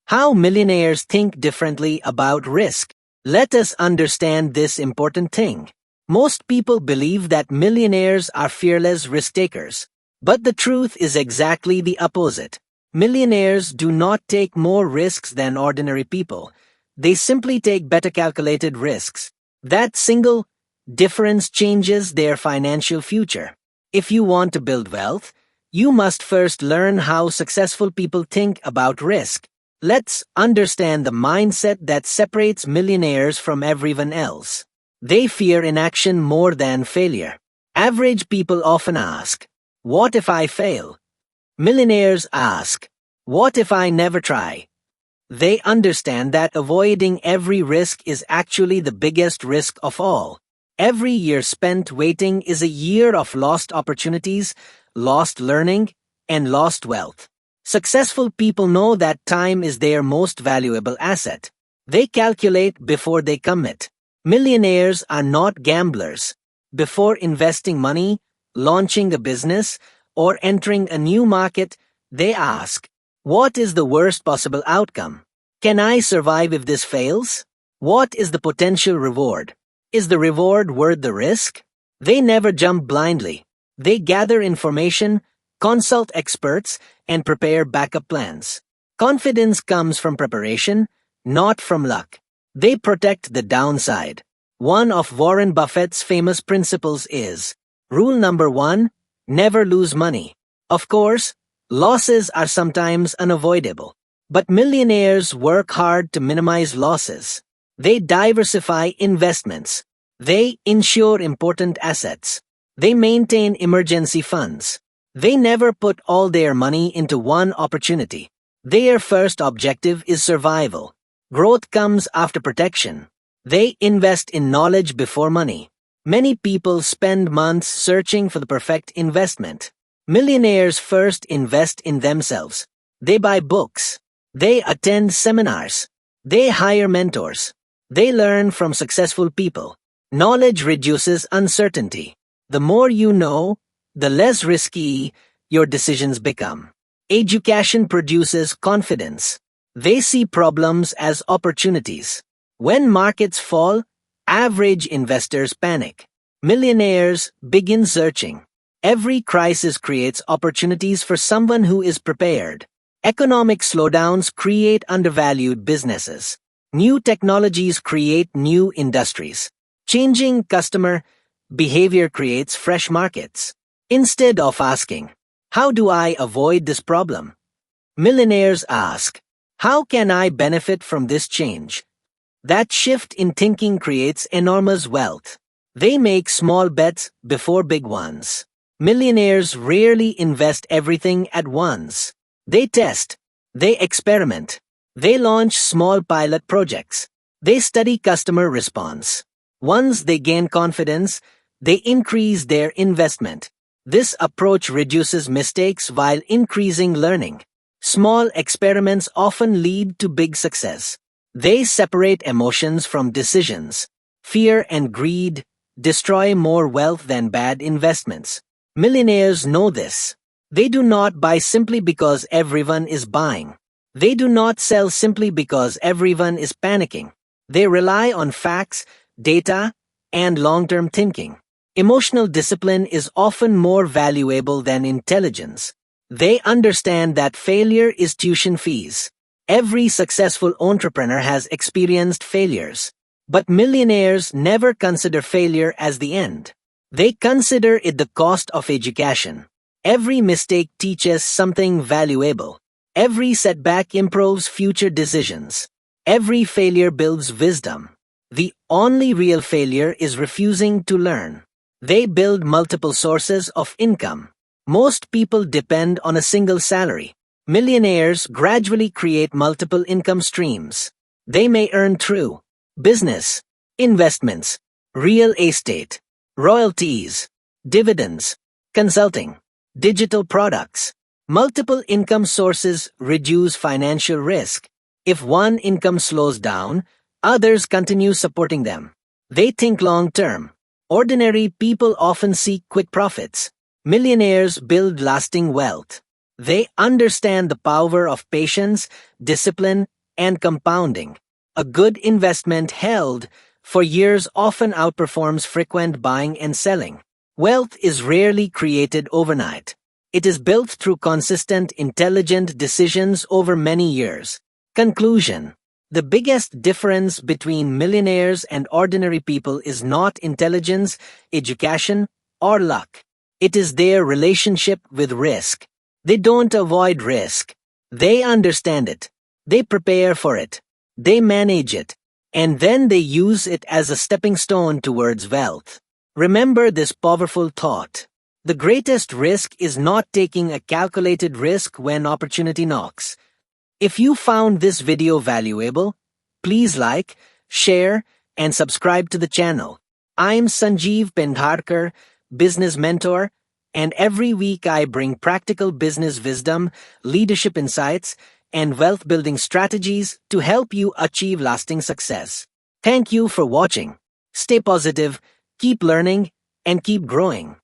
How millionaires think differently about risk. Let us understand this important thing. Most people believe that millionaires are fearless risk takers. But the truth is exactly the opposite. Millionaires do not take more risks than ordinary people. They simply take better calculated risks. That single difference changes their financial future. If you want to build wealth, you must first learn how successful people think about risk. Let's understand the mindset that separates millionaires from everyone else. They fear inaction more than failure. Average people often ask, "What if I fail?" Millionaires ask, "What if I never try?" They understand that avoiding every risk is actually the biggest risk of all. Every year spent waiting is a year of lost opportunities, lost learning, and lost wealth. Successful people know that time is their most valuable asset. They calculate before they commit. Millionaires are not gamblers. Before investing money, launching a business, or entering a new market, they ask, "What is the worst possible outcome? Can I survive if this fails? What is the potential reward? Is the reward worth the risk?" They never jump blindly. They gather information, consult experts, and prepare backup plans. Confidence comes from preparation, not from luck. They protect the downside. One of Warren Buffett's famous principles is, rule number 1, never lose money. Of course, losses are sometimes unavoidable. But millionaires work hard to minimize losses. They diversify investments. They insure important assets. They maintain emergency funds. They never put all their money into one opportunity. Their first objective is survival. Growth comes after protection. They invest in knowledge before money. Many people spend months searching for the perfect investment. Millionaires first invest in themselves. They buy books. They attend seminars. They hire mentors. They learn from successful people. Knowledge reduces uncertainty. The more you know, the less risky your decisions become. Education produces confidence. They see problems as opportunities. When markets fall, average investors panic. Millionaires begin searching. Every crisis creates opportunities for someone who is prepared. Economic slowdowns create undervalued businesses. New technologies create new industries. Changing customer behavior creates fresh markets. Instead of asking, "How do I avoid this problem?" millionaires ask, "How can I benefit from this change?" That shift in thinking creates enormous wealth. They make small bets before big ones. Millionaires rarely invest everything at once. They test. They experiment. They launch small pilot projects. They study customer response. Once they gain confidence, they increase their investment. This approach reduces mistakes while increasing learning. Small experiments often lead to big success. They separate emotions from decisions. Fear and greed destroy more wealth than bad investments. Millionaires know this. They do not buy simply because everyone is buying. They do not sell simply because everyone is panicking. They rely on facts, data, and long-term thinking. Emotional discipline is often more valuable than intelligence. They understand that failure is tuition fees. Every successful entrepreneur has experienced failures. But millionaires never consider failure as the end. They consider it the cost of education. Every mistake teaches something valuable. Every setback improves future decisions. Every failure builds wisdom. The only real failure is refusing to learn. They build multiple sources of income. Most people depend on a single salary. Millionaires gradually create multiple income streams. They may earn through business, investments, real estate, royalties, dividends, consulting, digital products. Multiple income sources reduce financial risk. If one income slows down, others continue supporting them. They think long-term. Ordinary people often seek quick profits. Millionaires build lasting wealth. They understand the power of patience, discipline, and compounding. A good investment held for years often outperforms frequent buying and selling. Wealth is rarely created overnight. It is built through consistent, intelligent decisions over many years. Conclusion. The biggest difference between millionaires and ordinary people is not intelligence, education, or luck. It is their relationship with risk. They don't avoid risk. They understand it. They prepare for it. They manage it. And then they use it as a stepping stone towards wealth. Remember this powerful thought. The greatest risk is not taking a calculated risk when opportunity knocks. If you found this video valuable, please like, share, and subscribe to the channel. I'm Sanjeev Pendharkar, business mentor, and every week I bring practical business wisdom, leadership insights, and wealth-building strategies to help you achieve lasting success. Thank you for watching. Stay positive, keep learning, and keep growing.